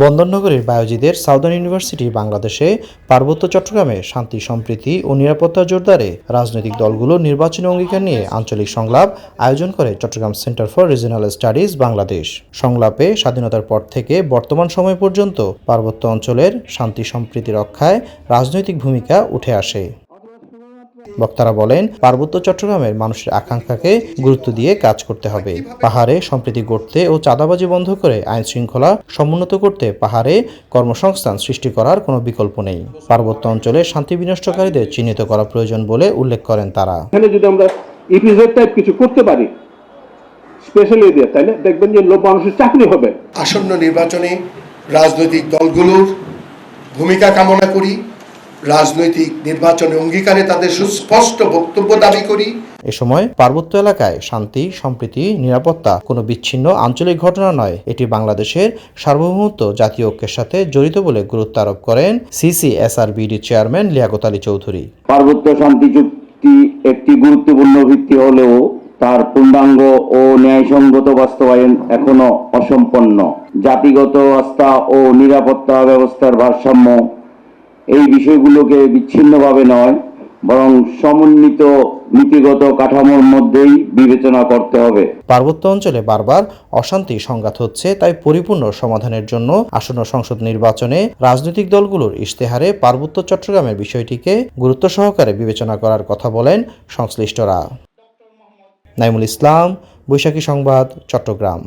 বন্দরনগরীর বায়োজিদের southern university বাংলাদেশে পার্বত্য চট্টগ্রামে শান্তি সম্প্রীতি ও নিরাপত্তা জোরদারে রাজনৈতিক দলগুলোর নির্বাচনী অঙ্গীকার নিয়ে আঞ্চলিক সংলাপ আয়োজন করে Chattogram centre for regional studies Bangladesh. সংলাপে স্বাধীনতার পর থেকে বর্তমান সময় পর্যন্ত পার্বত্য অঞ্চলের শান্তি সম্প্রীতি রক্ষায় রাজনৈতিক ভূমিকা উঠে আসে। বক্তারা বলেন, পার্বত্য চট্টগ্রামের মানুষের আকাঙ্ক্ষাকে গুরুত্ব দিয়ে কাজ করতে হবে। পাহাড়ে সম্প্রীতি গড়তে ও চাঁদাবাজি বন্ধ করে আইন শৃঙ্খলা সমুন্নত করতে পাহাড়ে কর্মসংস্থান সৃষ্টি করার কোনো বিকল্প নেই। পার্বত্য অঞ্চলে শান্তি বিনষ্টকারীদের চিহ্নিত করা প্রয়োজন বলে উল্লেখ করেন তারা। এখানে যদি আমরা ইপিজেড টাইপ কিছু করতে পারি, স্পেশালি দিয়ে, তাহলে দেখবেন যে লোক মানুষের চাকরি হবে। আসন্ন নির্বাচনে রাজনৈতিক দলগুলোর ভূমিকা কামনা করি, রাজনৈতিক নির্বাচনে অঙ্গীকারে তাদের সুস্পষ্ট বক্তব্য দাবি করি। এ সময় পার্বত্য এলাকায় শান্তি সম্প্রীতি নিরাপত্তা কোনো বিচ্ছিন্ন আঞ্চলিক ঘটনা নয়, এটি বাংলাদেশের সার্বভৌমত্ব জাতীয় ঐক্যের সাথে জড়িত বলে গুরুত্ব আরোপ করেন সিসিএসআরবিডি চেয়ারম্যান লিয়াকত আলী চৌধুরী। পার্বত্য শান্তি চুক্তি একটি গুরুত্বপূর্ণ ভিত্তি হলেও তার পূর্ণাঙ্গ ও ন্যায়সঙ্গত বাস্তবায়ন এখনো অসম্পন্ন। জাতিগত আস্থা ও নিরাপত্তা ব্যবস্থার ভারসাম্য এই বিষয়গুলোকে বিচ্ছিন্নভাবে নয়, বরং সমন্বিত নীতিগত কাঠামোর মধ্যেই বিবেচনা করতে হবে। পার্বত্য অঞ্চলে বারবার অশান্তি সংঘাত হচ্ছে, তাই পরিপূর্ণ সমাধানের জন্য আসন্ন সংসদ নির্বাচনে রাজনৈতিক দলগুলোর ইশতেহারে পার্বত্য চট্টগ্রামের বিষয়টিকে গুরুত্ব সহকারে বিবেচনা করার কথা বলেন সংশ্লিষ্টরা। নাইমুল ইসলাম, বৈশাখী সংবাদ, চট্টগ্রাম।